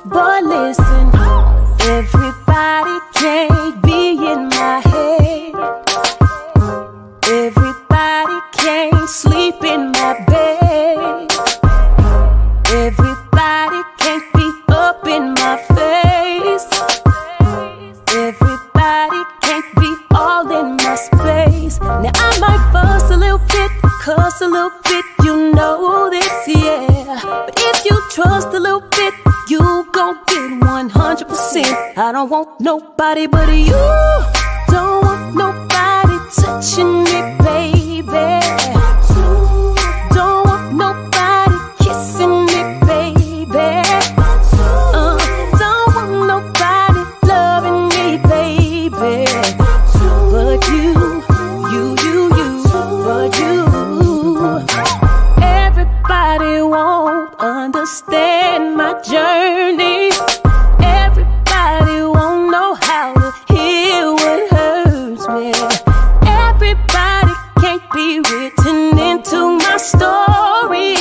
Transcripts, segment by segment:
Boy, listen, everybody can't be in my head. Everybody can't sleep in my bed. Everybody can't be up in my face. Everybody can't be all in my space. Now I might fuss a little bit, cuss a little bit, you know this, yeah. But if you trust a little bit, you gon' get 100%. I don't want nobody but you. Don't want nobody touching me, baby. Don't want nobody kissing me, baby. Don't want nobody loving me, baby. But you, but you. Everybody won't understand my journey. Everybody won't know how to heal what hurts me. Everybody can't be written into my story.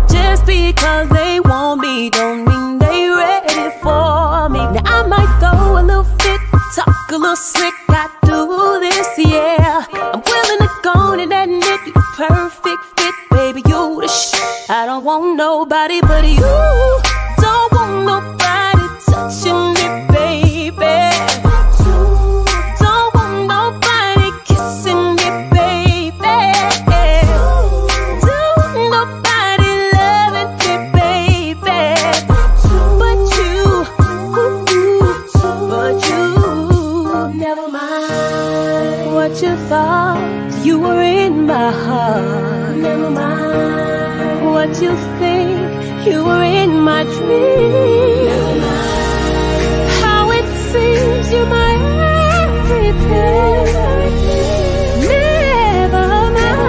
Just because they want me don't mean they ready for me. Now I might go a little fit, talk a little slick, I do this, yeah. I'm willing to go and admit you perfect fit, baby, you the shit. I don't want nobody but you. Don't want nobody touching me, baby. Don't want nobody kissing me, baby. Don't want nobody loving me, baby. But you, but you. Never mind what you thought, you were in my heart. Never mind what you think, you were in my dreams. Never mind how it seems you're my everything. Never mind,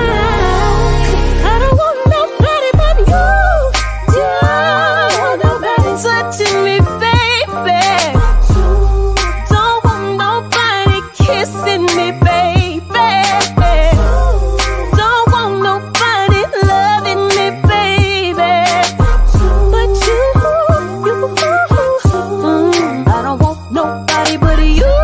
I don't want nobody but you. Don't want nobody touching me, baby. Don't want nobody kissing me, baby. Don't want nobody loving me, baby. But you, I don't want nobody but you.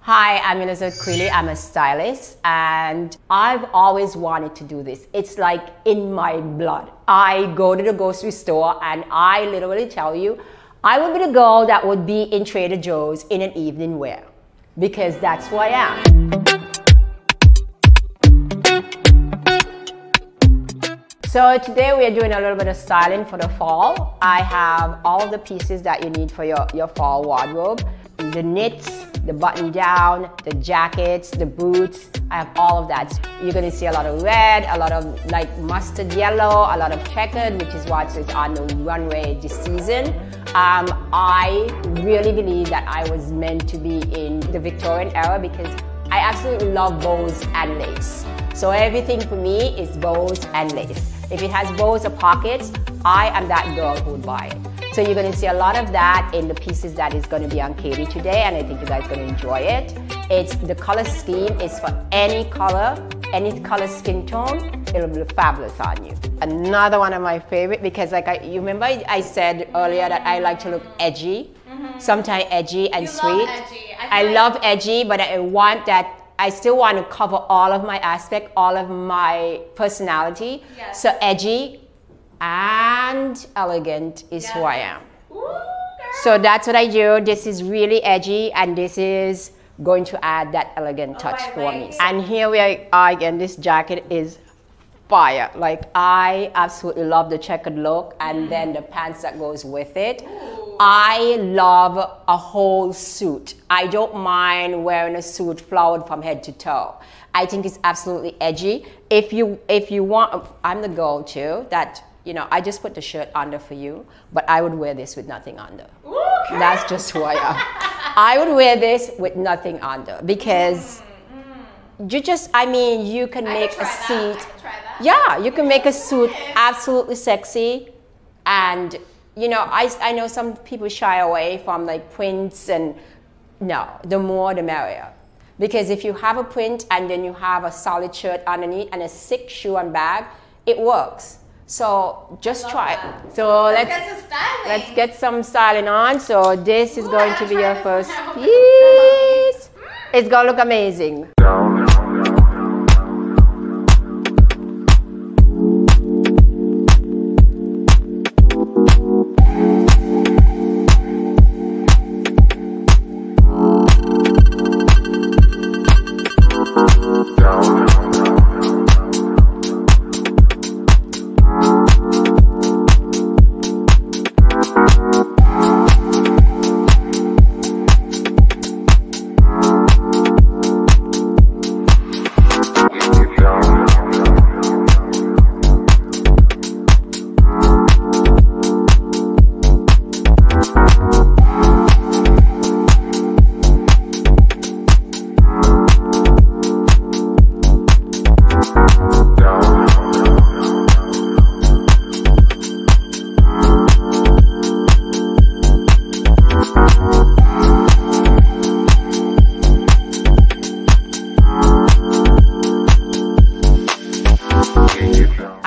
Hi, I'm Queeley. I'm a stylist and I've always wanted to do this. It's like in my blood. I go to the grocery store and I literally tell you, I would be the girl that would be in Trader Joe's in an evening wear, because that's who I am. So today we are doing a little bit of styling for the fall. I have all of the pieces that you need for your fall wardrobe. The knits, the button down, the jackets, the boots. I have all of that. You're gonna see a lot of red, a lot of like mustard yellow, a lot of checkered, which is what is on the runway this season. I really believe that I was meant to be in the Victorian era because I absolutely love bows and lace. So everything for me is bows and lace. If it has bows or pockets, I am that girl who would buy it. So you're going to see a lot of that in the pieces that is going to be on Katie today, and I think you guys are going to enjoy it. The color scheme is for any color skin tone. It'll be fabulous on you. Another one of my favorite, because you remember I said earlier that I like to look edgy, sometimes edgy and sweet. Love edgy. I love edgy, but I still want to cover all of my aspect, all of my personality. Yes. So edgy and elegant is who I am. Ooh, so that's what I do. This is really edgy, and this is going to add that elegant touch for me. And here we are again. This jacket is fire. Like, I absolutely love the checkered look, and then the pants that goes with it. Ooh. I love a whole suit. I don't mind wearing a suit flowered from head to toe. I think it's absolutely edgy. If you want, I'm the girl too that, you know, I just put the shirt under for you, but I would wear this with nothing under. Ooh, that's just who I am. I would wear this with nothing under because you can make a suit. Yeah, you can make a suit absolutely sexy. And you know, I know some people shy away from like prints, and no, the more the merrier. Because if you have a print and then you have a solid shirt underneath and a sick shoe and bag, it works. So just try it. So let's get some styling on. So this is going to be your first piece. It's gonna look amazing.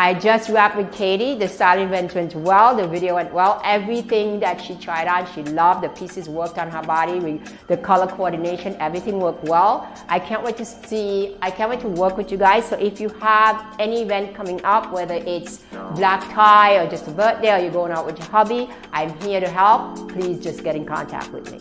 I just wrapped with Katie. The styling event went well. The video went well. Everything that she tried on, she loved. The pieces worked on her body. The color coordination, everything worked well. I can't wait to work with you guys. So if you have any event coming up, whether it's black tie or just a birthday or you're going out with your hubby, I'm here to help. Please just get in contact with me.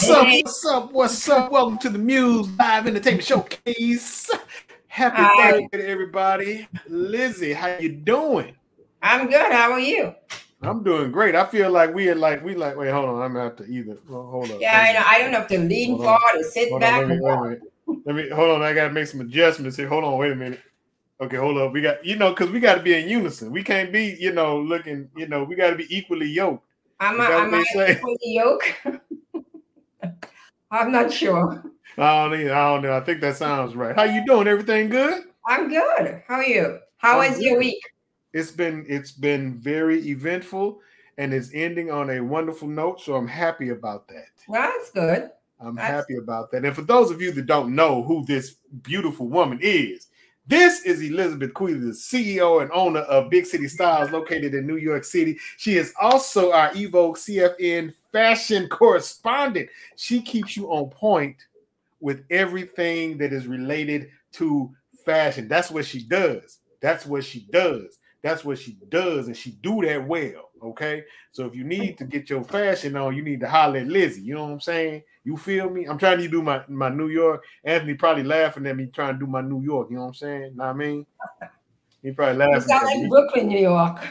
What's up? What's up? What's up? Welcome to the MUZE Live Entertainment Showcase. Happy Thursday to everybody. Lizzie, how you doing? I'm good. How are you? I'm doing great. I feel like wait, hold on. I'm gonna have to either. Well, hold up. Yeah, I know. I don't have to lean forward or sit back. Let me hold on. I gotta make some adjustments here. Hold on, wait a minute. Okay, hold up. We got, because we got to be in unison. We can't be, looking, we got to be equally yoked. Am I equally yoked? I'm not sure. I don't know. I think that sounds right. How you doing? Everything good? I'm good. How are you? How was your week? It's been very eventful, and it's ending on a wonderful note. So I'm happy about that. Well, that's good. I'm happy about that. And for those of you that don't know who this beautiful woman is, this is Elizabeth Queeley, the CEO and owner of Big City Styles, located in New York City. She is also our eVogue CFN fashion correspondent. She keeps you on point with everything that is related to fashion. That's what she does. That's what she does. That's what she does, and she do that well, okay? So if you need to get your fashion on, you need to holler at Lizzie. You know what I'm saying? You feel me? I'm trying to do my New York. Anthony probably laughing at me trying to do my New York. You know what I'm saying? Know what I mean? He probably laughing. You sound like Brooklyn, New York.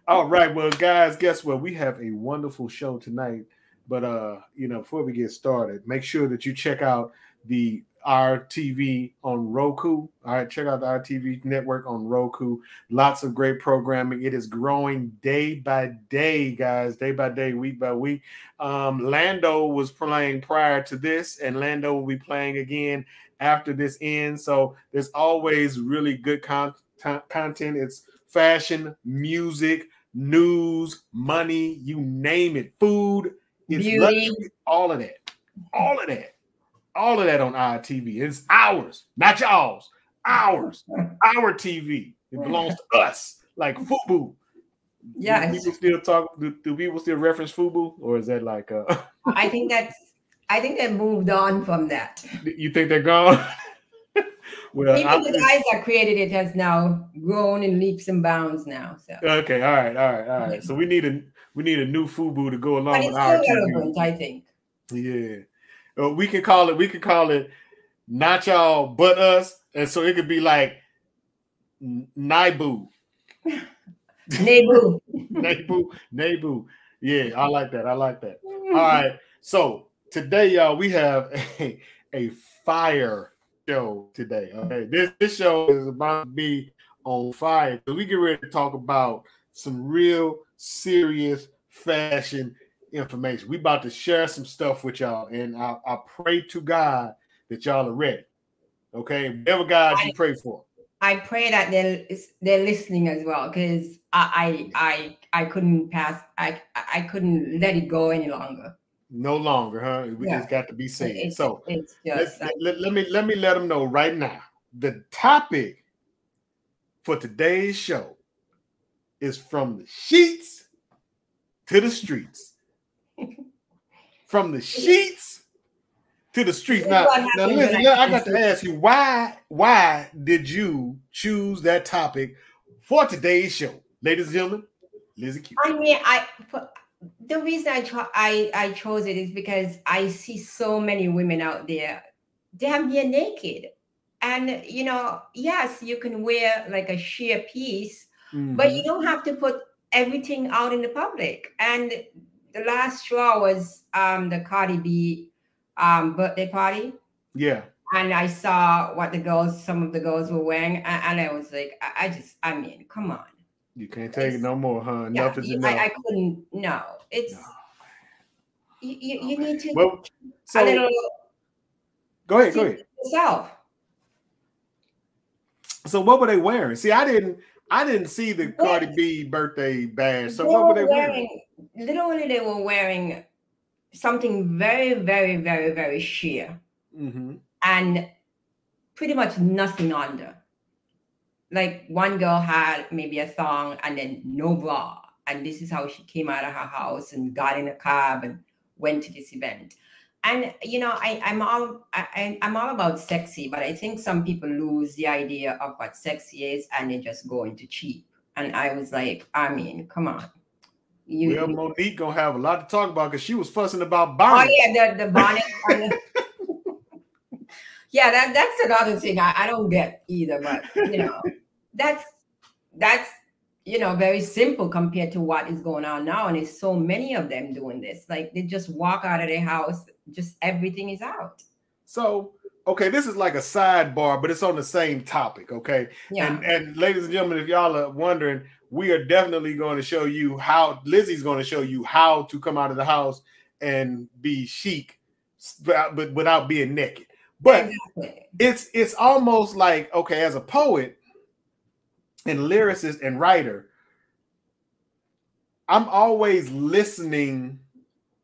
All right, well, guys, guess what? We have a wonderful show tonight. But before we get started, make sure that you check out the RTV on Roku. All right, check out the RTV.network on Roku. Lots of great programming. It is growing day by day, guys, day by day, week by week. Lando was playing prior to this, and Lando will be playing again after this ends. So there's always really good content. It's fashion, music, news, money, you name it, food, it's luxury, all of that. All of that on our TV. It's ours, not y'all's. Ours. Our TV. It belongs to us. Like FUBU. Yeah. Do people still talk? Do people still reference FUBU, or is that like? I think they moved on from that. You think they're gone? Well, even the guys that created it has now grown in leaps and bounds now. So okay, all right. So we need a new FUBU to go along with our TV. Relevant, I think. Yeah. We can call it not y'all but us, and so it could be like Naibu. Nebu. Yeah, I like that. All right. So today, y'all, we have a fire show today. Okay, this show is about to be on fire. So we get ready to talk about some real serious fashion information. We about to share some stuff with y'all, and I pray to God that y'all are ready. Okay, whatever God you pray for. I pray that they're listening as well, because I couldn't I couldn't let it go any longer. No longer, huh? It's got to be said. It's just let me let them know right now. The topic for today's show is from the sheets to the streets. From the sheets to the streets. Now listen, I got to ask you, why did you choose that topic for today's show, ladies and gentlemen? Lizzie Q. I mean, the reason I chose it is because I see so many women out there, damn near naked, and yes, you can wear like a sheer piece, but you don't have to put everything out in the public. And the last straw was the Cardi B birthday party. Yeah. And I saw what some of the girls were wearing, and I was like, I mean, come on. You can't take it no more, huh? Enough is enough. I couldn't. No, it's you need to. Well, so, a little. Go ahead. Yourself. So what were they wearing? See, I didn't see the Cardi B birthday badge. So what were they wearing? Literally, they were wearing something very, very, very, very sheer, and pretty much nothing under. Like one girl had maybe a thong and then no bra, and this is how she came out of her house and got in a cab and went to this event. And I'm all about sexy, but I think some people lose the idea of what sexy is, and they just go into cheap. And I was like, I mean, come on. Well, Monique gonna have a lot to talk about because she was fussing about Oh bonnets. yeah, the bonnet. Yeah, that's another thing I don't get either. But that's very simple compared to what is going on now, and there's so many of them doing this. Like they just walk out of their house, just everything is out. So, okay, this is like a sidebar, but it's on the same topic, okay? Yeah. And ladies and gentlemen, if y'all are wondering, we are definitely going to show you how Lizzie's going to show you how to come out of the house and be chic, but without being naked. But exactly. it's almost like, okay, as a poet and lyricist and writer, I'm always listening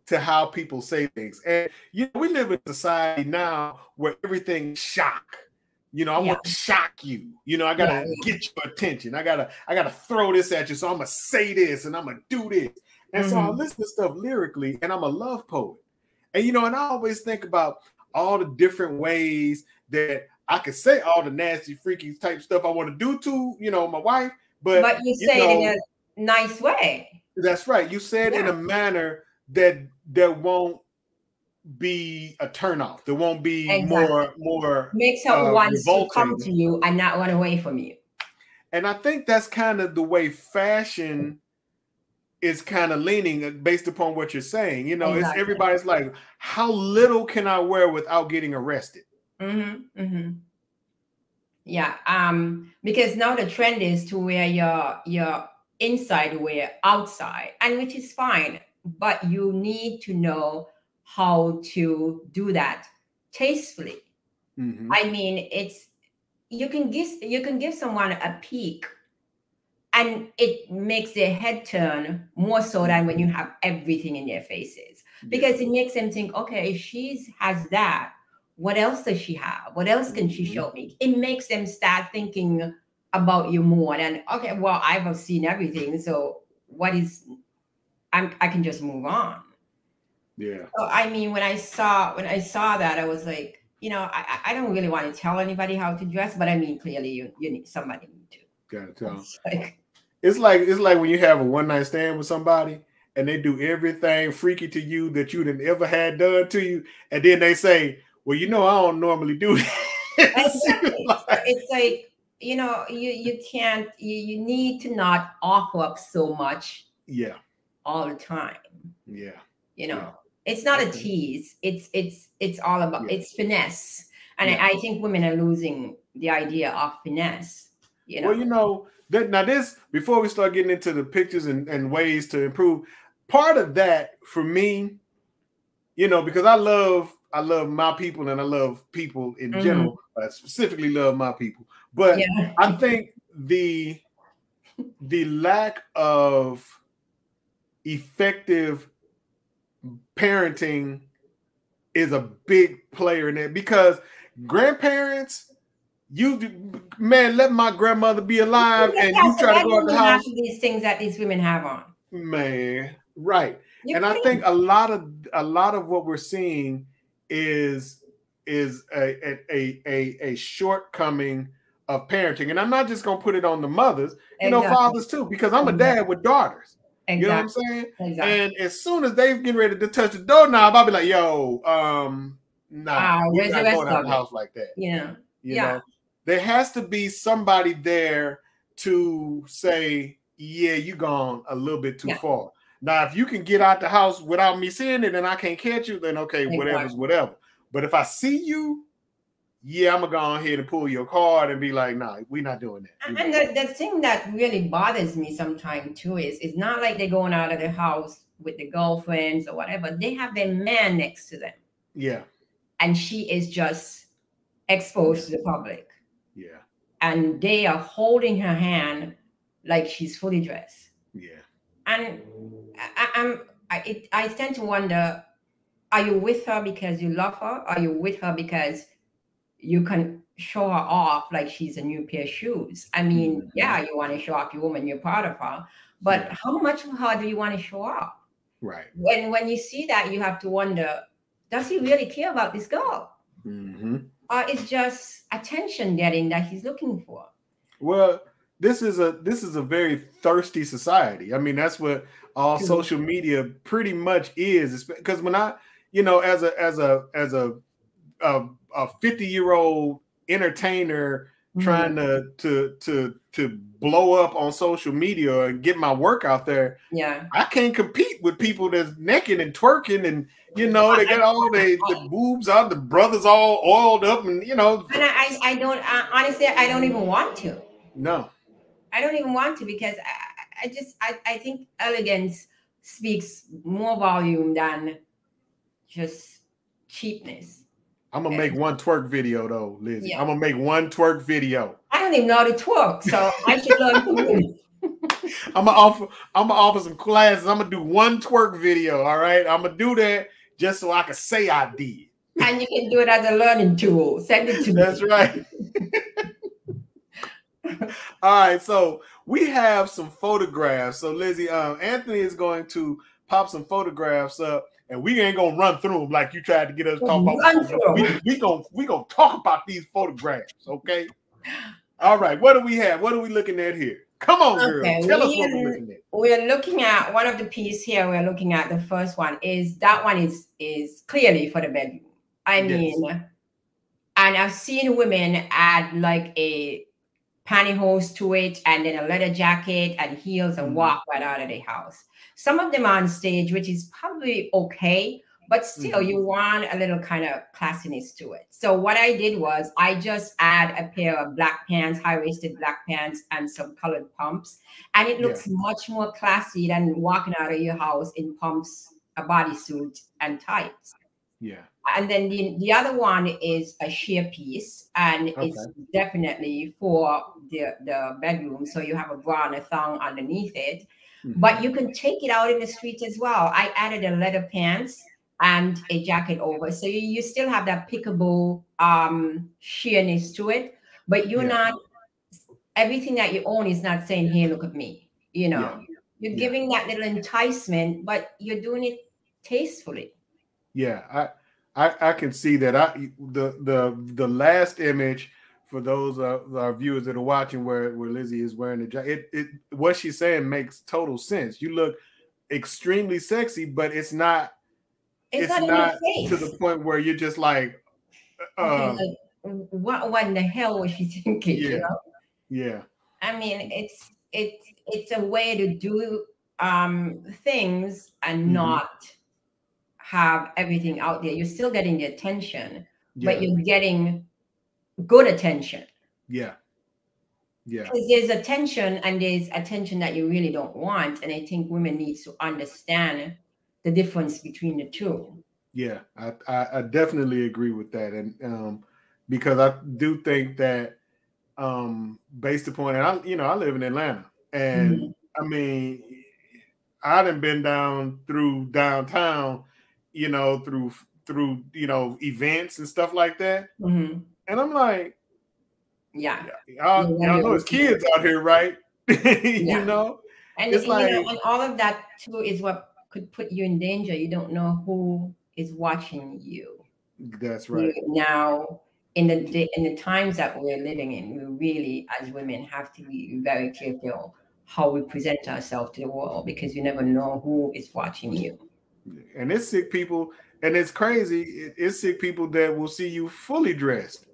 to how people say things. And we live in a society now where everything's shock. I want to shock you. I gotta get your attention. I gotta throw this at you. So I'm gonna say this and I'm gonna do this. And so I listen to stuff lyrically, and I'm a love poet. And and I always think about all the different ways that I could say all the nasty, freaky type stuff I want to do to, my wife. But you say it in a nice way. That's right. You say it in a manner that won't be a turnoff. There won't be more makes her want to come to you and not run away from you. And I think that's kind of the way fashion is kind of leaning based upon what you're saying. It's everybody's like, how little can I wear without getting arrested? Yeah. Because now the trend is to wear your inside wear outside, and which is fine, but you need to know how to do that tastefully. I mean, you can give someone a peek and it makes their head turn more so than when you have everything in their faces, because it makes them think, okay, if she has that, what else does she have? What else can she show me? It makes them start thinking about you more than, okay, well, I've seen everything, so I can just move on. Yeah. So I mean, when I saw that, I was like, I don't really want to tell anybody how to dress, but I mean, clearly you need somebody to. Gotta tell. It's like when you have a one-night stand with somebody and they do everything freaky to you that you didn't ever had done to you, and then they say, well, I don't normally do that. It's like, you can't, you need to not offer up so much all the time. It's not a tease. It's all about it's finesse. And I think women are losing the idea of finesse. Well, now this, before we start getting into the pictures and ways to improve, part of that for me, because I love my people and I love people in general. I specifically love my people. But I think the lack of effective parenting is a big player in it, because grandparents, let my grandmother be alive and you try to go out the house. These things that these women have on. Man, right. And I think a lot of what we're seeing is a shortcoming of parenting. And I'm not just gonna put it on the mothers, fathers too, because I'm a dad with daughters. You know what I'm saying? And as soon as they get ready to touch the doorknob, I'll be like, yo, nah, we're not going out of the house like that. You know, there has to be somebody there to say, yeah, you gone a little bit too far. Now, if you can get out the house without me seeing it and I can't catch you, then okay, whatever's whatever. But if I see you, I'm gonna go ahead and pull your card and be like, nah, we're not doing that. And the thing that really bothers me sometimes too is it's not like they're going out of the house with the girlfriends or whatever. They have their man next to them. Yeah. And she is just exposed to the public. Yeah. And they are holding her hand like she's fully dressed. Yeah. And I tend to wonder, are you with her because you love her? Are you with her because you can show her off like she's a new pair of shoes? I mean, you want to show off your woman, you're part of her, but how much of her do you want to show off? Right. When you see that, you have to wonder, does he really care about this girl? Or it's just attention getting that he's looking for? Well, this is a very thirsty society. I mean, that's what all social media pretty much is. Because when I, you know, as a 50-year-old entertainer trying to blow up on social media and get my work out there, I can't compete with people that's naked and twerking, and you know, they got all the boobs out, the brothers all oiled up, and you know. And I don't honestly, I don't even want to. No, I don't even want to, because I think elegance speaks more volume than just cheapness. I'm gonna make one twerk video though, Lizzie. I'm gonna make one twerk video. I don't even know how to twerk, so I should learn from you. I'm gonna offer some classes. I'm gonna do one twerk video. All right, I'm gonna do that just so I can say I did. And you can do it as a learning tool. Send it to me. That's right. All right, so we have some photographs. So Lizzie, Anthony is going to pop some photographs up, and we ain't gonna run through them like you tried to get us to talk about. We gonna talk about these photographs, okay? All right, what do we have? What are we looking at here? Come on, girl. Tell us what we're looking at. We're looking at one of the pieces here. We're looking at the first one. Is clearly for the bedroom. I mean, and I've seen women add like a pantyhose to it, and then a leather jacket and heels, and walk right out of the house. Some of them on stage, which is probably okay, but still you want a little kind of classiness to it. So what I did was I just add a pair of black pants, high-waisted black pants, and some colored pumps, and it looks much more classy than walking out of your house in pumps, a bodysuit, and tights. Yeah. And then the other one is a sheer piece, and it's definitely for the bedroom. So you have a bra and a thong underneath it, but you can take it out in the street as well. I added a leather pants and a jacket over, so you still have that pickable sheerness to it, but you're not, everything that you own is not saying, hey, look at me. You know, you're giving that little enticement, but you're doing it tastefully. Yeah, I can see that. The last image, for those of our viewers that are watching, where Lizzie is wearing the jacket, what she's saying makes total sense. You look extremely sexy, but it's not to the point where you're just like, what in the hell was she thinking? Yeah, you know? Yeah. I mean, it's a way to do things and not have everything out there. You're still getting the attention, but you're getting good attention. Yeah. Yeah. Because there's attention, and there's attention that you really don't want. And I think women need to understand the difference between the two. Yeah, I definitely agree with that. And because I do think that based upon it, I live in Atlanta, and I mean, I done been through downtown, through events and stuff like that. And I'm like, y'all know it's kids out here, right? You know, and it's like, and all of that too is what could put you in danger. You don't know who is watching you. That's right. Now, in the times that we're living in, we really, as women, have to be very careful how we present ourselves to the world, because you never know who is watching you. And it's sick people, and it's crazy. It's sick people that will see you fully dressed.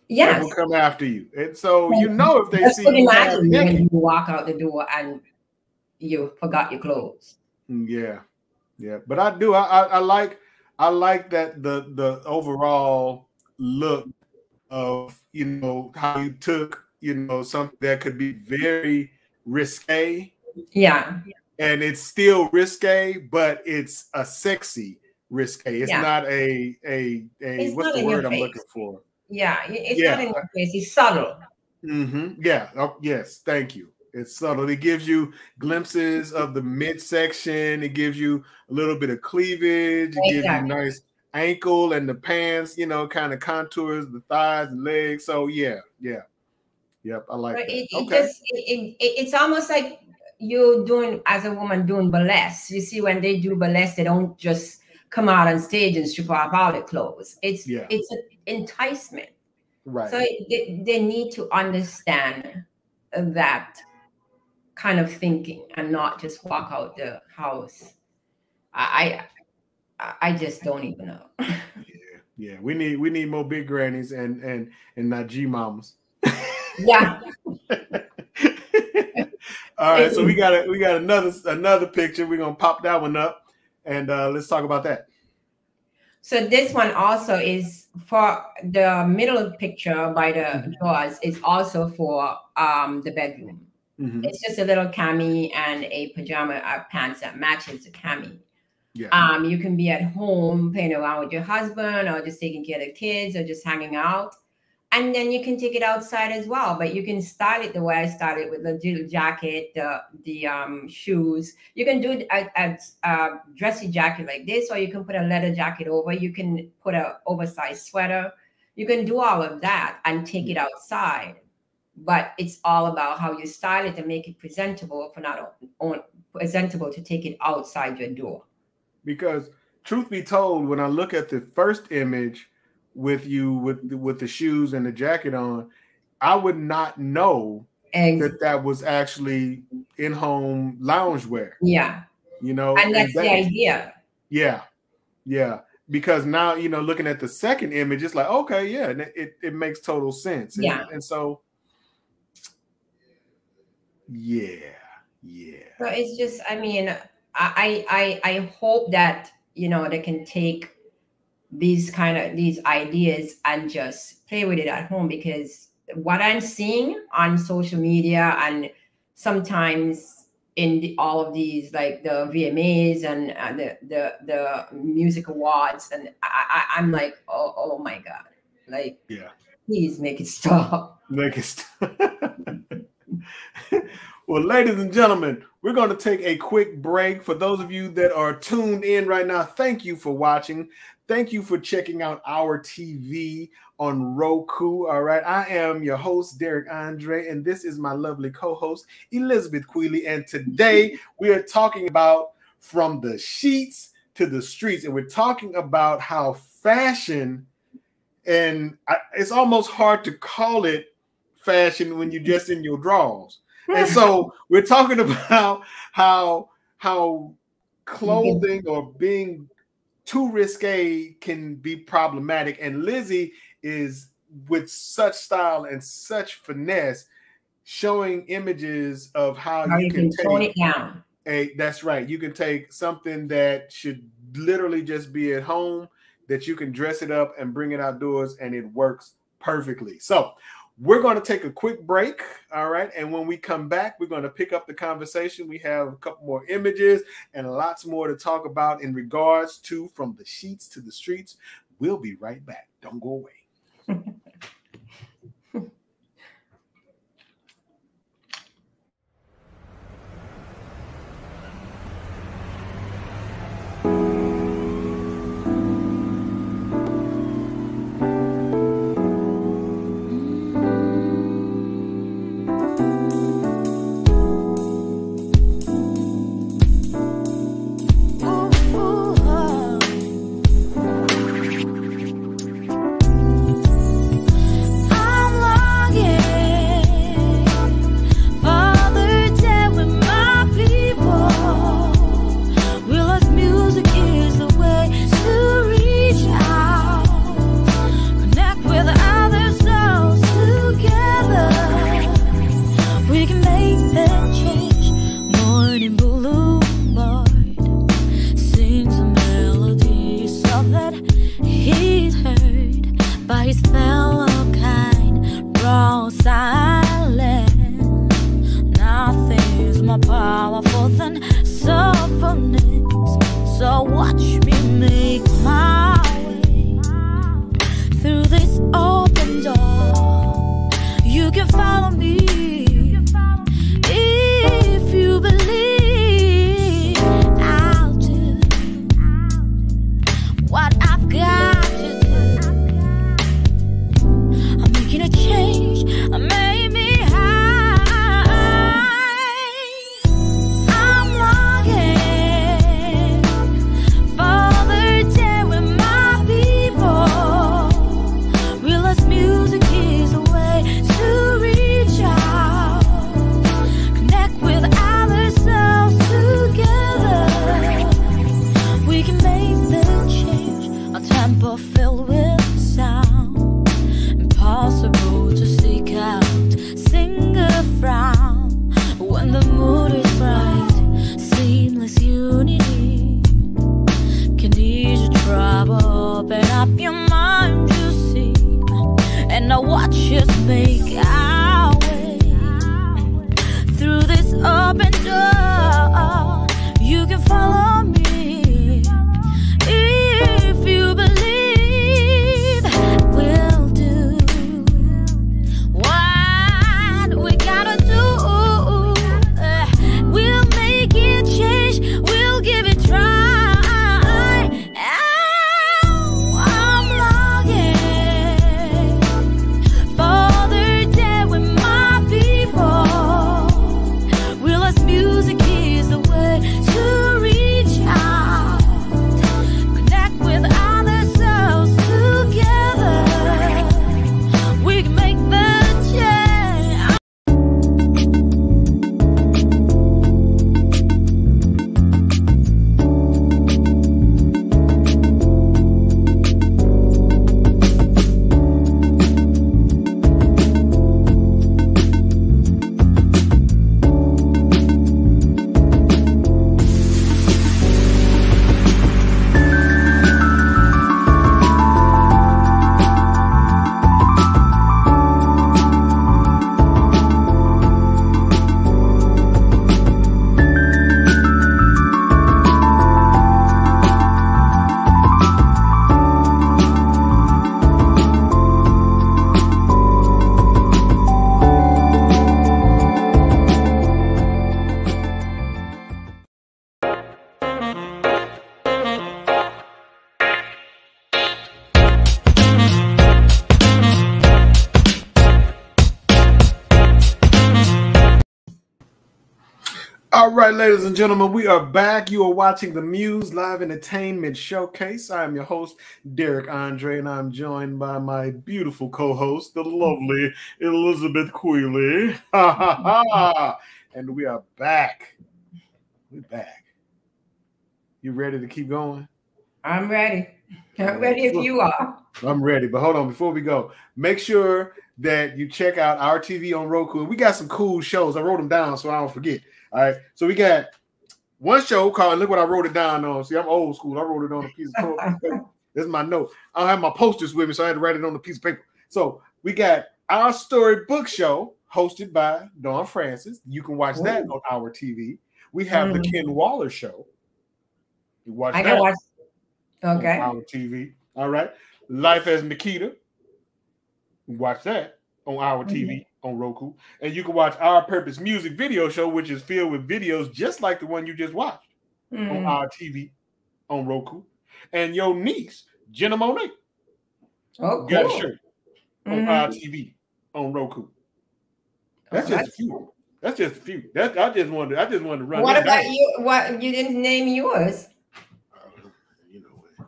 Yes. That will come after you. And so if they see you, when you walk out the door and you forgot your clothes. Yeah. Yeah. But I like that the overall look of, how you took, something that could be very risque. Yeah. And it's still risque, but it's a sexy risque. It's not a what's the word I'm looking for? Yeah, it's not in your face. It's subtle. Yeah. Oh, yes. Thank you. It's subtle. It gives you glimpses of the midsection. It gives you a little bit of cleavage. It gives you nice ankle, and the pants, kind of contours the thighs and legs. So yep. I like that. It's almost like you're doing, as a woman, doing burlesque. You see, when they do burlesque, they don't just come out on stage and strip off all their clothes. It's an enticement. Right. So they need to understand that kind of thinking and not just walk out the house. I just don't even know. Yeah. We need more big grannies and not G mamas. Yeah. All right, so we got another picture. We're gonna pop that one up, and let's talk about that. So this one also is for the middle picture by the drawers is also for the bedroom. Mm-hmm. It's just a little cami and a pajama pants that matches the cami. Yeah. You can be at home playing around with your husband, or just taking care of the kids, or just hanging out. And then you can take it outside as well, but you can style it the way I styled it with the little jacket, the shoes. You can do a dressy jacket like this, or you can put a leather jacket over. You can put an oversized sweater. You can do all of that and take it outside. But it's all about how you style it and make it presentable presentable to take it outside your door. Because truth be told, when I look at the first image, with you with the shoes and the jacket on, I would not know that was actually in-home loungewear. Yeah. You know, and that's the idea. Yeah. Yeah. Because now, you know, looking at the second image, it's like, okay, yeah, it makes total sense. Yeah. And so yeah. So it's just, I mean, I hope that, you know, they can take these ideas and just play with it at home, because what I'm seeing on social media and sometimes in all of these, like the VMAs and the music awards, and I'm like, oh my God, like, yeah, please make it stop. Make it stop. Well, ladies and gentlemen, we're going to take a quick break. For those of you that are tuned in right now, thank you for watching. Thank you for checking out our TV on Roku. All right. I am your host, Derek Andre, and this is my lovely co-host, Elizabeth Queeley. And today we are talking about from the sheets to the streets. And we're talking about how fashion, and it's almost hard to call it fashion when you're just in your drawers. And so we're talking about how clothing or being too risque can be problematic. And Lizzie is, with such style and such finesse, showing images of how you can tone it down. That's right. You can take something that should literally just be at home, that you can dress it up and bring it outdoors, and it works perfectly. So we're going to take a quick break, all right? And when we come back, we're going to pick up the conversation. We have a couple more images and lots more to talk about in regards to from the sheets to the streets. We'll be right back. Don't go away. Music is a way to reach out. All right, ladies and gentlemen, we are back. You are watching the MUZE Live Entertainment Showcase. I am your host, Derek Andre, and I'm joined by my beautiful co-host, the lovely Elizabeth Queeley. Ha ha ha! And we are back. We're back. You ready to keep going? I'm ready. I'm ready if you are. I'm ready, but hold on. Before we go, make sure that you check out our TV on Roku. We got some cool shows. I wrote them down so I don't forget. All right, so we got one show called, look what I wrote it down on. See, I'm old school. I wrote it on a piece of paper. This is my note. I don't have my posters with me, so I had to write it on a piece of paper. So we got Our Story Book Show, hosted by Dawn Francis. You can watch that on our TV. We have the Ken Waller Show. You watch that. I can watch. Okay. On our TV. All right. Life as Nikita. Watch that on our TV on Roku. And you can watch Our Purpose Music Video Show, which is filled with videos just like the one you just watched on our TV on Roku. And your niece, Jenna Monet, got a shirt on our TV on Roku. That's just a few. That's just a few. I just wanted to run. What about you? What, you didn't name yours? You know,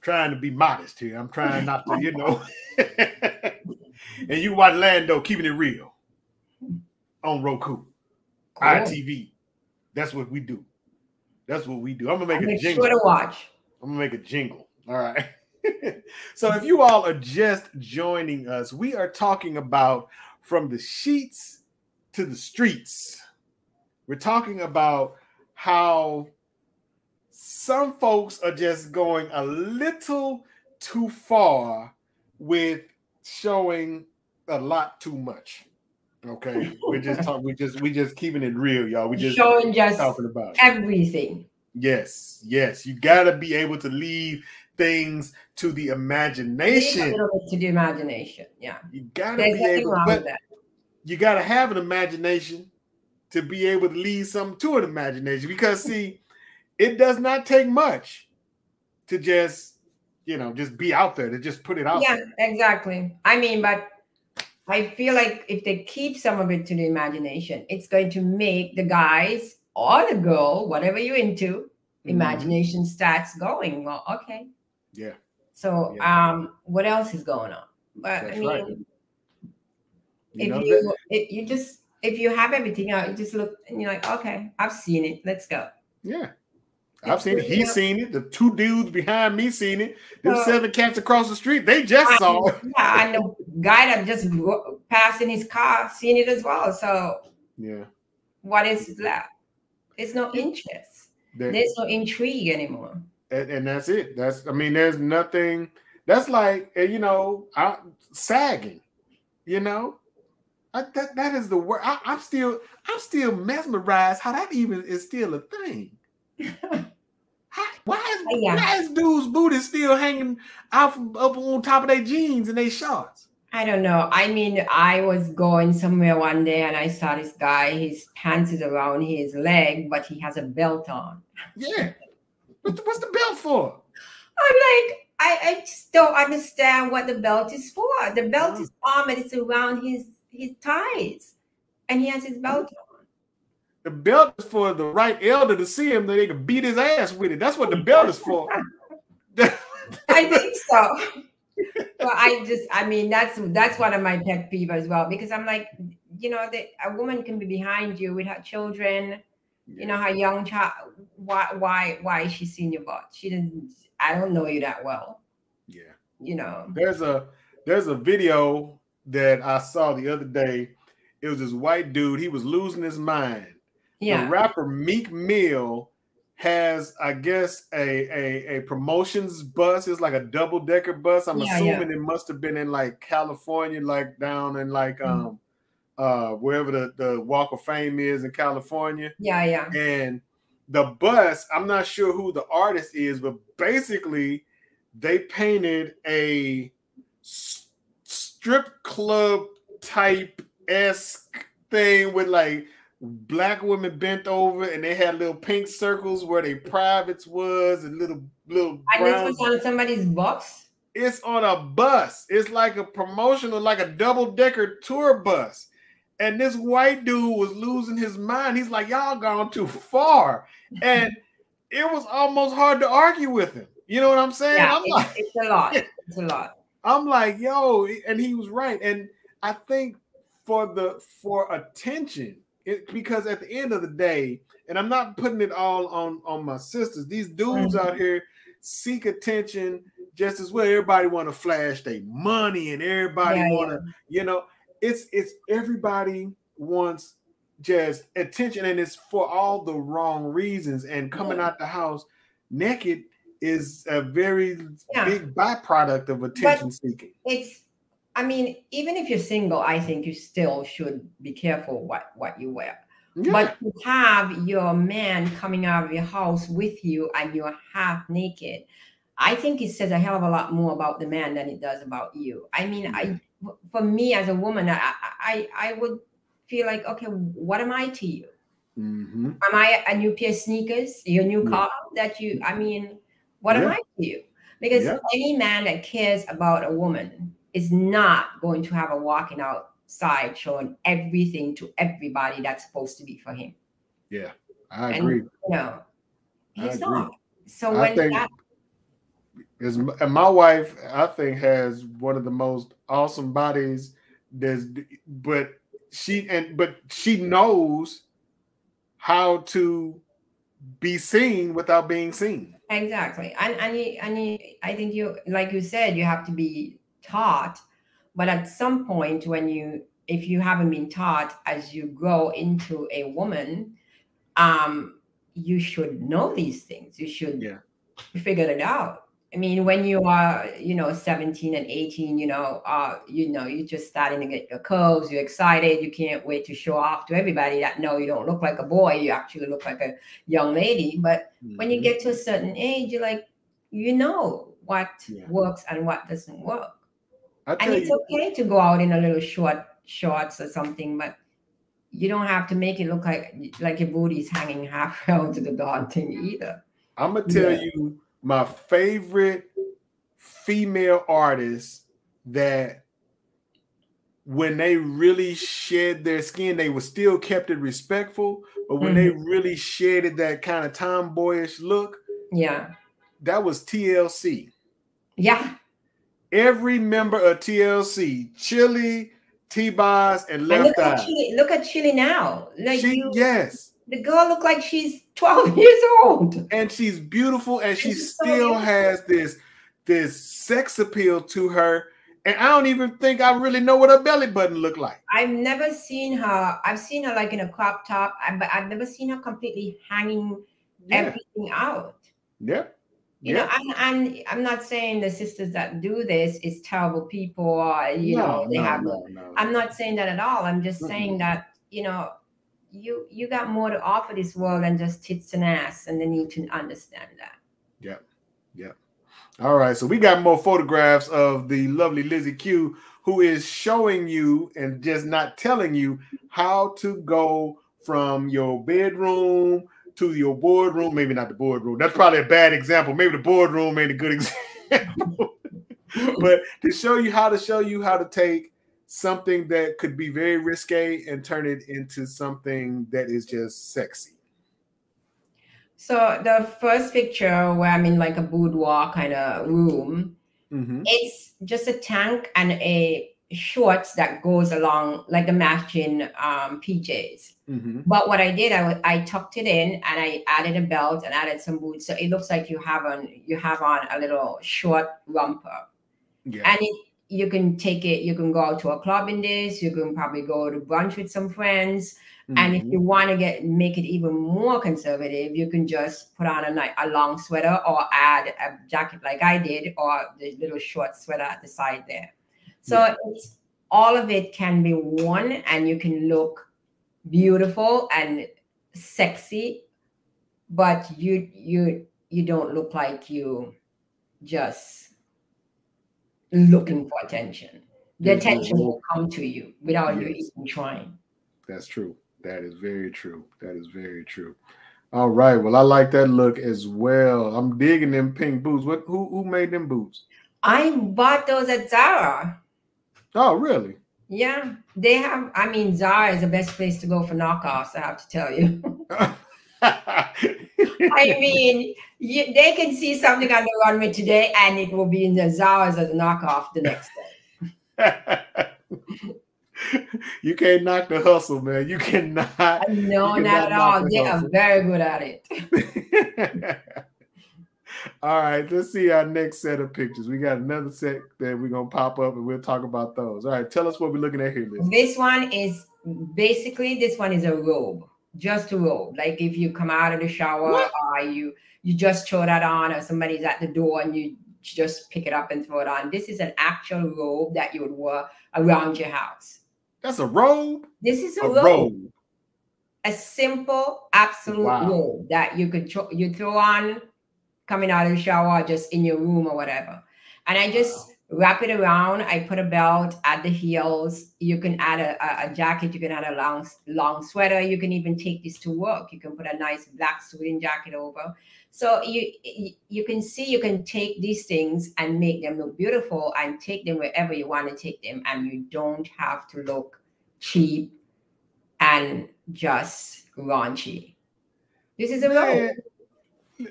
trying to be modest here. I'm trying not to, you know. And you watch Lando, Keeping It Real on Roku. Cool. ITV. That's what we do. That's what we do. I'm gonna make a jingle. Sure to watch. I'm gonna make a jingle. All right. So if you all are just joining us, we are talking about from the sheets to the streets. We're talking about how some folks are just going a little too far with showing a lot too much. Okay, we just keeping it real, y'all. We just showing just talking about everything. Yes, you gotta be able to leave things to the imagination. A little bit to the imagination, yeah. You gotta be able, but you gotta have an imagination to be able to leave something to an imagination. Because see, it does not take much to just, you know, just be out there, to just put it out there. Yeah, exactly. I mean, but I feel like if they keep some of it to the imagination, it's going to make the guys or the girl, whatever you're into, imagination starts going. Well, okay. Yeah. So what else is going on? But that's I mean, right. If you have everything out, you just look and you're like, okay, I've seen it. Let's go. Yeah. I've seen it. He's seen it. The two dudes behind me seen it. Them 7 cats across the street, they just saw it. Yeah, I know guy that just passed in his car seen it as well. So yeah, what is left? There's no interest. There's no intrigue anymore. And that's it. I mean, there's nothing. That's like, you know, sagging. You know, that is the word. I'm still mesmerized how that even is still a thing. Why is dudes' booty still hanging out up on top of their jeans and their shorts? I don't know. I mean, I was going somewhere one day and I saw this guy, his pants is around his leg, but he has a belt on. Yeah. What's the belt for? I'm like, I just don't understand what the belt is for. The belt is armored, it's around his thighs, and he has his belt on. The belt is for the right elder to see him, that they can beat his ass with it. That's what the belt is for. I think so. Well, I mean, that's one of my pet peeves as well, because I'm like, you know, a woman can be behind you with her children, you know, her young child. Why is she seeing your butt? She didn't. I don't know you that well. Yeah. You know, there's a video that I saw the other day. It was this white dude. He was losing his mind. Yeah. The rapper Meek Mill has, I guess, a promotions bus. It's like a double-decker bus. I'm assuming it must have been in like California, like down in like wherever the Walk of Fame is in California. Yeah. And the bus, I'm not sure who the artist is, but basically they painted a strip club type-esque thing with like black women bent over, and they had little pink circles where their privates was, and little And this was on somebody's bus? It's on a bus. It's like a promotional, like a double-decker tour bus. And this white dude was losing his mind. He's like, y'all gone too far. And it was almost hard to argue with him. You know what I'm saying? Yeah, I'm like, it's a lot. It's a lot. I'm like, yo, and he was right. And I think for attention, because at the end of the day, and I'm not putting it all on my sisters, these dudes out here seek attention just as well. Everybody want to flash their money, and everybody want to, you know, it's everybody wants just attention, and it's for all the wrong reasons. And coming out the house naked is a very big byproduct of attention seeking. I mean, even if you're single, I think you still should be careful what you wear. Yeah. But to have your man coming out of your house with you and you're half naked, I think it says a hell of a lot more about the man than it does about you. I mean, for me as a woman, I would feel like, okay, what am I to you? Am I a new pair of sneakers, your new car that you, I mean, what am I to you? Because any man that cares about a woman is not going to have a walking outside showing everything to everybody that's supposed to be for him. Yeah, I agree. You know, he's not. So I think and my wife, I think, has one of the most awesome bodies. But she knows how to be seen without being seen. Exactly. And I think you, like you said, you have to be taught, but at some point if you haven't been taught, as you grow into a woman, you should know these things. You should figure it out. I mean, when you are, 17 and 18, you're just starting to get your curves, you're excited, you can't wait to show off to everybody that, no, you don't look like a boy, you actually look like a young lady. But when you get to a certain age, you're like, what works and what doesn't work. And it's okay to go out in a little shorts or something, but you don't have to make it look like your booty's hanging half around to the darn thing either. I'm going to tell you my favorite female artists that when they really shed their skin, they were still kept it respectful, but when they really shedded that kind of tomboyish look, that was TLC. Yeah. Every member of TLC, Chili, T-Boz, and Left Eye. Look at Chili now. Like the girl look like she's 12 years old. And she's beautiful, and she still has this sex appeal to her. And I don't even think I really know what her belly button looked like. I've never seen her. I've seen her like in a crop top, but I've never seen her completely hanging everything out. Yeah. You know, and I'm not saying the sisters that do this is terrible people, or I'm not saying that at all. I'm just saying that, you got more to offer this world than just tits and ass, and they need to understand that. Yeah. All right, so we got more photographs of the lovely Lizzie Q, who is showing you and just not telling you how to go from your bedroom to your boardroom. Maybe not the boardroom. That's probably a bad example. Maybe the boardroom ain't a good example. But to show you how to take something that could be very risque and turn it into something that is just sexy. So the first picture where I'm in like a boudoir kind of room, it's just a tank and a shorts that goes along like the matching PJs. But what I did, I tucked it in and I added a belt and added some boots. So it looks like you have on a little short romper. And you can take it, you can go out to a club in this, you can probably go to brunch with some friends. And if you want to make it even more conservative, you can just put on a long sweater or add a jacket like I did, or the little short sweater at the side there. So all of it can be worn and you can look beautiful and sexy, but you don't look like you just looking for attention. The attention will come to you without you even trying. That's true. That is very true. That is very true. All right. Well, I like that look as well. I'm digging them pink boots. Who made them boots? I bought those at Zara. Oh, really? Yeah, they have. I mean, Zara is the best place to go for knockoffs. I have to tell you. I mean, they can see something on the runway today, and it will be in the Zara's as a knockoff the next day. You can't knock the hustle, man. You cannot. No, you not cannot at all. the They are hustle. very good at it. All right, let's see our next set of pictures. We got another set that we're gonna pop up, and we'll talk about those. All right, tell us what we're looking at here, Liz. This one is basically a robe, just a robe. Like if you come out of the shower, or you just throw that on, or somebody's at the door and you just pick it up and throw it on. This is an actual robe that you would wear around your house. That's a robe? This is a robe. A simple, absolute robe that you could throw on coming out of the shower, just in your room or whatever. And I just wrap it around. I put a belt at the heels. You can add a jacket. You can add a long sweater. You can even take this to work. You can put a nice black suiting jacket over. So you can see, you can take these things and make them look beautiful and take them wherever you want to take them. And you don't have to look cheap and just raunchy. This is a robe.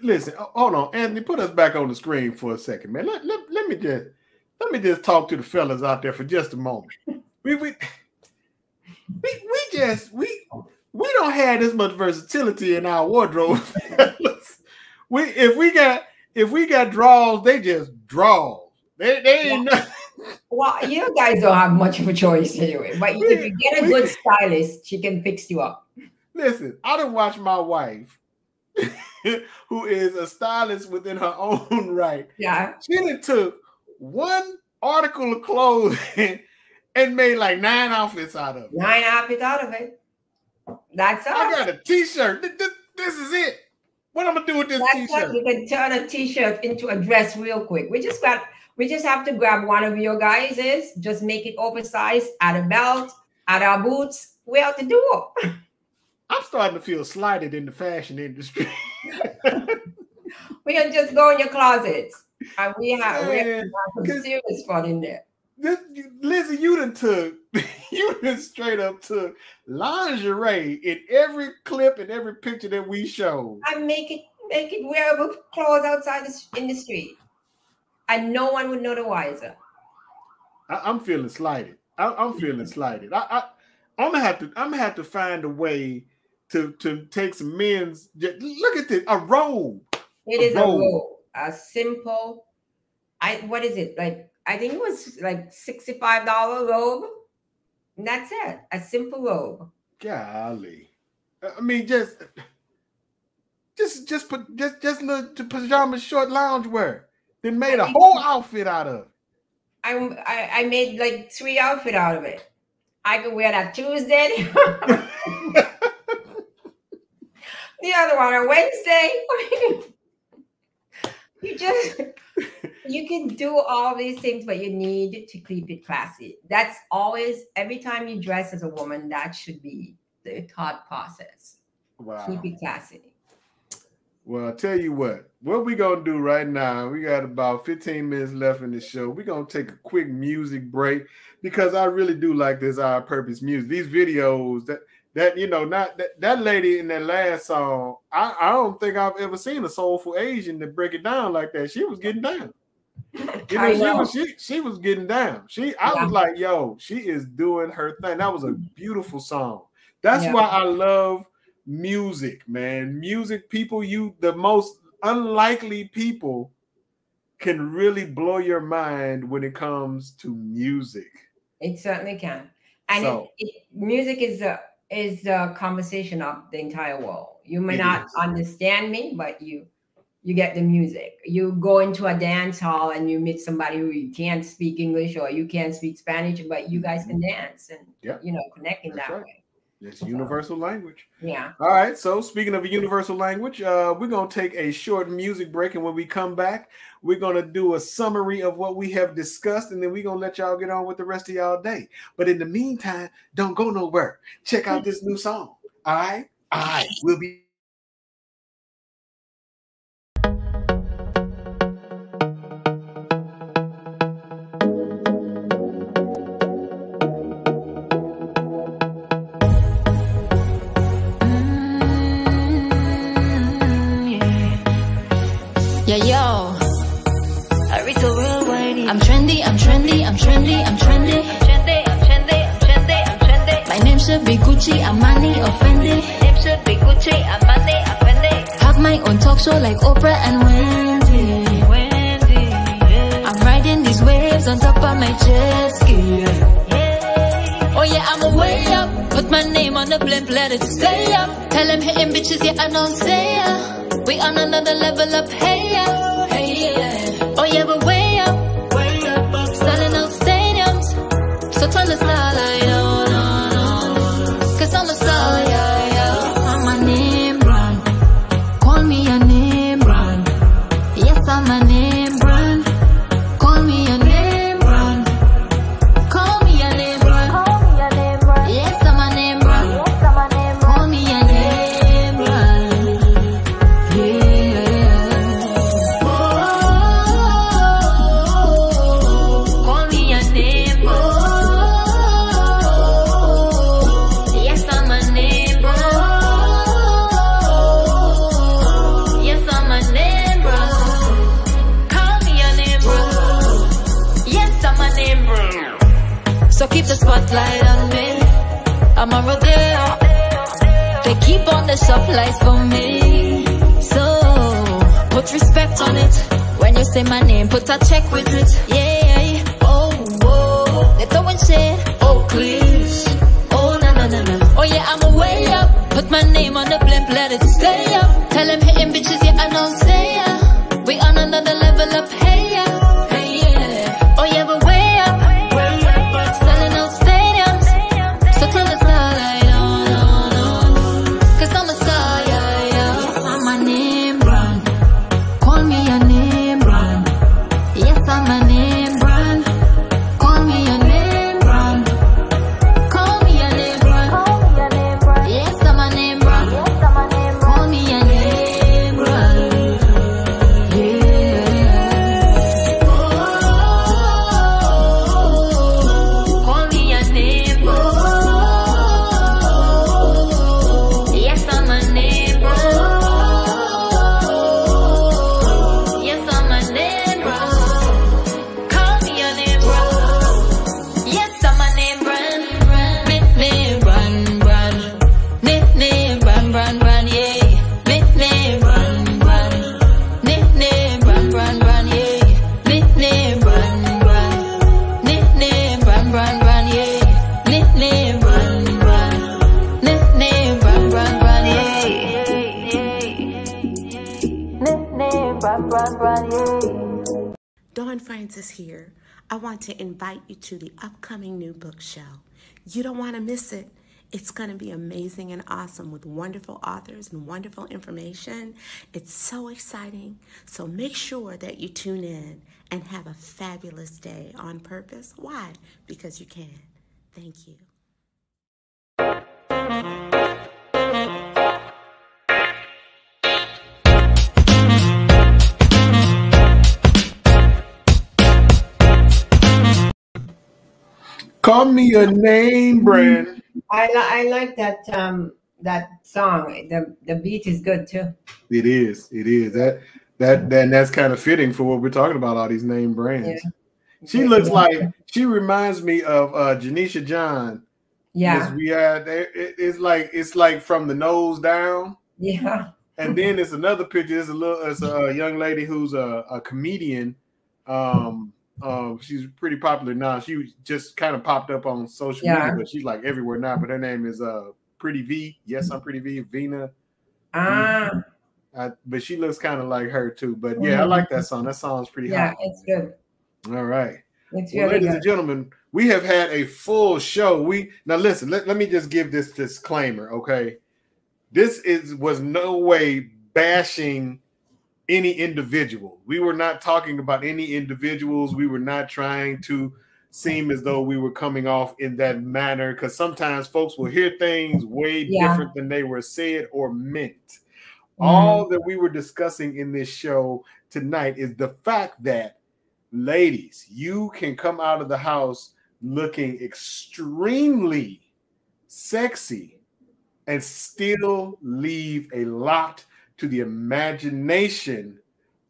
Listen, hold on, Anthony. Put us back on the screen for a second, man. Let me just talk to the fellas out there for just a moment. We don't have this much versatility in our wardrobe. if we got draws, they just draws. They ain't nothing. Well, you guys don't have much of a choice anyway. But if you get a good stylist, she can fix you up. Listen, I done watch my wife, who is a stylist within her own right. Yeah. She done took one article of clothing and made like 9 outfits out of it. 9 outfits out of it. That's us. I got a t-shirt. This is it. What I'm gonna do with this t-shirt? You can turn a t-shirt into a dress real quick. We just have to grab one of your guys's, just make it oversized, add a belt, add our boots. We out the door. I'm starting to feel slighted in the fashion industry. We can just go in your closets. And we have some serious fun in there. Lizzie, you done straight up took lingerie in every clip and every picture that we showed. And make it wearable clothes outside in the street. And no one would know the wiser. I'm feeling slighted. I'm feeling slighted. I'm gonna have to find a way to take some men's. Look at this, a robe. It is a robe, a simple. What is it like? I think it was like $65 robe. And that's it, a simple robe. Golly, I mean, just little pajama short loungewear. Then made a whole outfit out of it. I made like 3 outfits out of it. I could wear that Tuesday. The other one on Wednesday. You can do all these things, but you need to keep it classy. That's always, every time you dress as a woman, that should be the thought process. Wow. Keep it classy. Well, I'll tell you what we're going to do right now, we got about 15 minutes left in the show. We're going to take a quick music break because I really do like this Our Purpose music. These videos that you know, not that lady in that last song, I don't think I've ever seen a soulful Asian to break it down like that. She was getting down. You know, she was getting down. I was like, yo, she is doing her thing. That was a beautiful song. That's why I love music, man. Music, people, the most unlikely people can really blow your mind when it comes to music. It certainly can. And music is a conversation of the entire world. You may not understand me, but you get the music. You go into a dance hall and you meet somebody who can't speak English or you can't speak Spanish, but you guys can dance and connect in that way. It's universal language. Yeah. All right. So speaking of a universal language, we're going to take a short music break. And when we come back, we're going to do a summary of what we have discussed. And then we're going to let y'all get on with the rest of y'all day. But in the meantime, don't go nowhere. Check out this new song. All right. All right. We'll be. should be Gucci, Armani, or Fendi. Name should be Gucci, Armani, or Fendi. Have my own talk show like Oprah and Wendy. Yeah. I'm riding these waves on top of my jet ski. Yeah. Oh yeah, I'm way up. Put my name on the blimp, let it stay up. Tell them hitting bitches, yeah, I don't say ya. We on another level up, hey yeah, hey yeah. Oh yeah, we're way up, selling out stadiums. So tell us now, like, no, no, no. Cause I'm a star, yeah, yeah. I'm a name brand. Call me a name brand. Yes, I'm a name brand. Call me a name brand. Call me a name brand. Yes, I'm a name brand. Call me a name brand. Yeah. Oh, call me a name brand. Yes, I'm a name brand. Yes, I'm a name brand. Call me a name brand. Yes, I'm a name brand. So keep the spotlight on me. I'm a rodeo. They keep on the shop lights for me. So put respect on it. When you say my name, put a check with it. Yeah. Oh, whoa. They throwing shit. Oh, please. Oh, no, no, no, no. Oh, yeah, I'm way up. Put my name on the blimp, let it stay up. Tell them hitting bitches, yeah, I don't say ya. We on another level up, hey yeah. Hey yeah. Oh, yeah, we're way up. Selling out stadiums. So tell us now, like, no, no, no. Cause I'm a star, yeah, yeah. Yes, I'm a name brand. Call me a name brand. Yes, I'm a name brand. Call me a name brand. Call me a name brand. Yes, I'm a name brand. Call me a name brand. Yeah. Oh, call me a name brand. Yes, I'm a name brand. Yes, I'm a name brand. Call me a name brand. Yes, I'm a name brand. Name brand, brand. Name brand, brand, brand, yeah. Name brand, brand. Name brand, brand, brand, yeah. Name brand, brand. Name brand, brand, brand, yeah. Name brand, brand. Name brand, brand, brand, yeah. Name brand, brand, brand, yeah. Dawn Francis here. I want to invite you to the upcoming new book show. You don't want to miss it. It's going to be amazing and awesome with wonderful authors and wonderful information. It's so exciting. So make sure that you tune in and have a fabulous day on purpose. Why? Because you can. Thank you. Call me a name brand. I like that that song. The beat is good too. It is. That's kind of fitting for what we're talking about, all these name brands. Yeah. She looks like, she reminds me of Janisha John. Yeah. It's like from the nose down. Yeah. And then there's another picture. It's a young lady who's a comedian. She's pretty popular now. She just kind of popped up on social media, but she's like everywhere now. But her name is Pretty V. Yes, I'm Pretty V. Vina. But she looks kind of like her too. But yeah, I like that song. That song's pretty hot. Yeah, it's good. All right. It's well, really ladies good. and gentlemen, we have had a full show. Now listen, let me just give this disclaimer, okay? This was no way bashing any individual. We were not talking about any individuals. We were not trying to seem as though we were coming off in that manner, because sometimes folks will hear things way different than they were said or meant. All that we were discussing in this show tonight is the fact that, ladies, you can come out of the house looking extremely sexy and still leave a lot to the imagination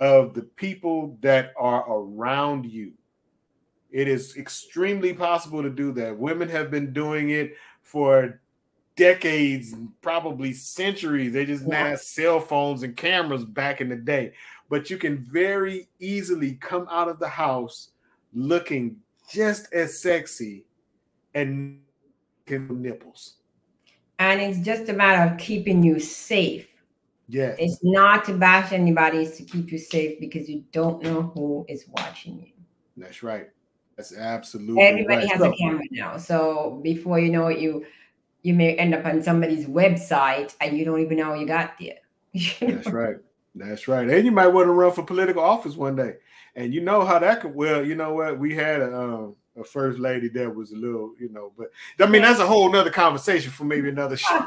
of the people that are around you. It is extremely possible to do that. Women have been doing it for decades, probably centuries. They just had cell phones and cameras back in the day. But you can very easily come out of the house looking just as sexy and nipples. And it's just a matter of keeping you safe. Yeah. It's not to bash anybody, it's to keep you safe because you don't know who is watching you. That's right. That's absolutely Everybody right. has a camera now. So before you know it, you may end up on somebody's website and you don't even know you got there. That's right. That's right. And you might want to run for political office one day. And you know how that could, well, you know what? We had a first lady that was a little, you know, but I mean, that's a whole nother conversation for maybe another show.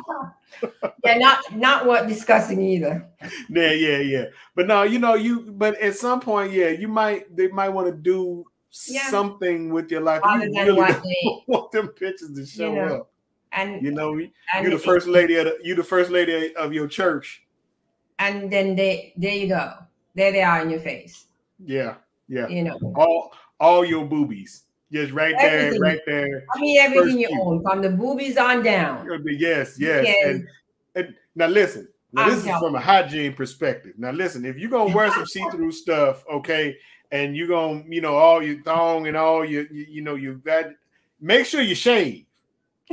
Yeah, not worth discussing either. Yeah. But no, you know, but at some point, yeah, they might want to do something with your life. You really don't want them pictures to show up. And you know, you're the first lady of your church. And then there you go. There they are in your face. Yeah. You know. All your boobies. Just right there. I mean, everything you own, from the boobies on down. Yes. And now listen. Now this is from a hygiene perspective. Now listen, if you're gonna wear some see-through stuff, okay, and you're gonna, you know, all your thong and all your, you know, you've got, make sure you shave.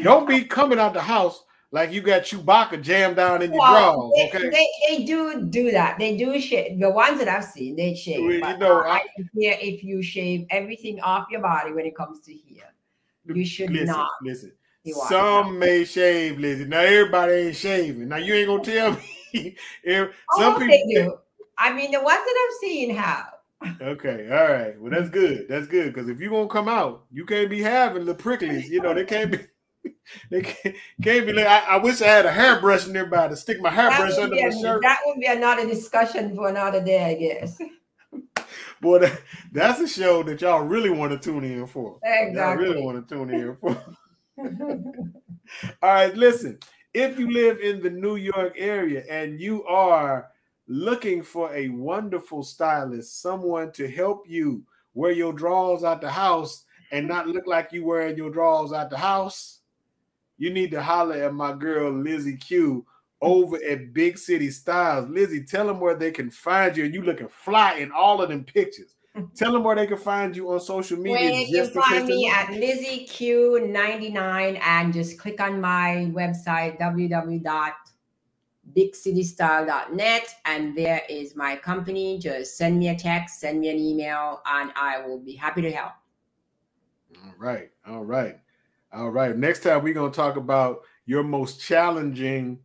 Don't be coming out the house like you got Chewbacca jammed down in your drawers. Okay, they do that. They do shave. The ones that I've seen, they shave. Well, you know, I hear if you shave everything off your body when it comes to here, you should not. Listen. Some may shave, Lizzie. Now everybody ain't shaving. Now you ain't gonna tell me. Some people do. I mean, the ones that I've seen have. Okay, all right. Well, that's good. That's good, because if you're gonna come out, you can't be having the pricklies. You know, they can't be. They can't be like, I wish I had a hairbrush nearby to stick my hairbrush under my shirt. That would be another discussion for another day, I guess. Boy, that's a show that y'all really want to tune in for. Exactly. Y'all really want to tune in for. All right, listen. If you live in the New York area and you are looking for a wonderful stylist, someone to help you wear your drawers out the house and not look like you wearing your drawers out the house, you need to holler at my girl Lizzie Q over at Big City Styles. Lizzie, tell them where they can find you, and you looking fly in all of them pictures. Tell them where they can find you on social media. You can find me at LizzieQ99 and just click on my website, www.bigcitystyle.net, and there is my company. Just send me a text, send me an email, and I will be happy to help. All right. Next time we're going to talk about your most challenging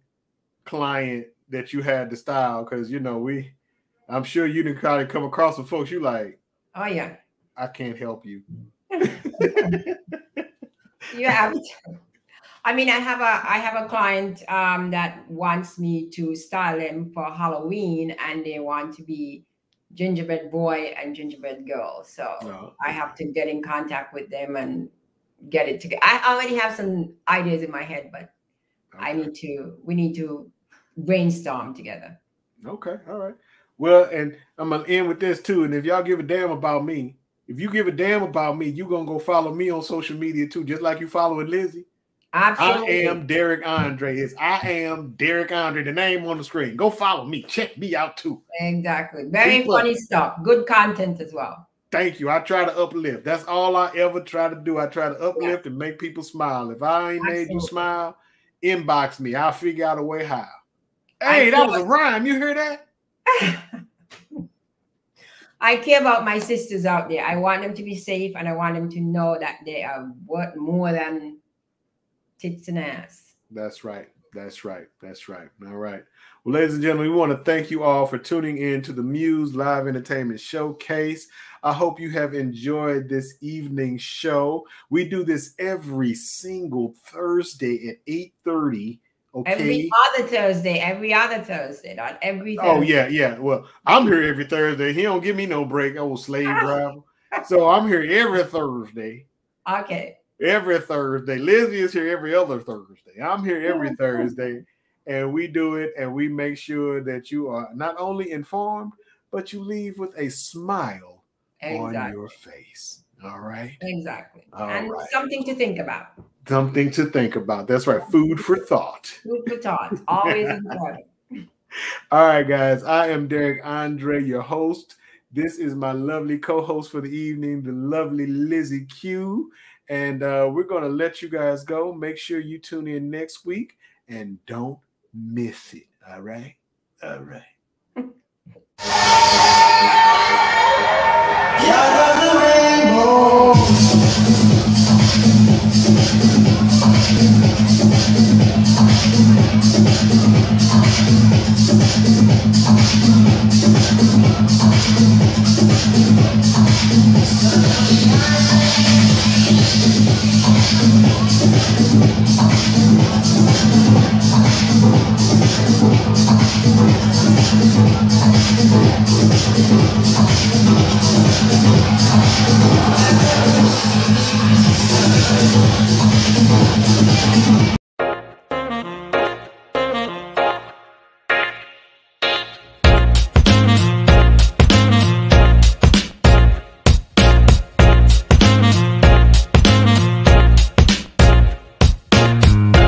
client that you had to style, because, you know, I'm sure you didn't kind of come across some folks you like, oh yeah, I can't help you. You have to. I mean, I have a client that wants me to style them for Halloween, and they want to be gingerbread boy and gingerbread girl. So I have to get in contact with them and get it together. I already have some ideas in my head, but we need to brainstorm together. Okay, all right. Well, and I'm gonna end with this too. And if y'all give a damn about me, if you give a damn about me, you're gonna go follow me on social media too, just like you following Lizzie. Absolutely. I am Derek Andre. I am Derek Andre, the name on the screen. Go follow me. Check me out too. Exactly. Very funny stuff. Good content as well. Thank you. I try to uplift. That's all I ever try to do. I try to uplift and make people smile. If I ain't made you smile, inbox me. I'll figure out a way how. Hey, that was a rhyme. You hear that? I care about my sisters out there. I want them to be safe, and I want them to know that they are worth more than tits and ass. That's right. All right. Well, ladies and gentlemen, we want to thank you all for tuning in to the MUZE Live Entertainment Showcase. I hope you have enjoyed this evening show. We do this every single Thursday at 8:30. Okay. Every other Thursday, not every Thursday. Oh, yeah. Well, I'm here every Thursday. He don't give me no break, old slave driver. So I'm here every Thursday. Okay. Every Thursday. Lizzie is here every other Thursday. I'm here every Thursday. And we do it, and we make sure that you are not only informed, but you leave with a smile on your face. All right? Exactly. All and right. something to think about. Something to think about. That's right. Food for thought. Food for thought. Always important. All right, guys. I am Derek Andre, your host. This is my lovely co-host for the evening, the lovely Lizzie Q. And we're going to let you guys go. Make sure you tune in next week and don't miss it. All right? All right. Sun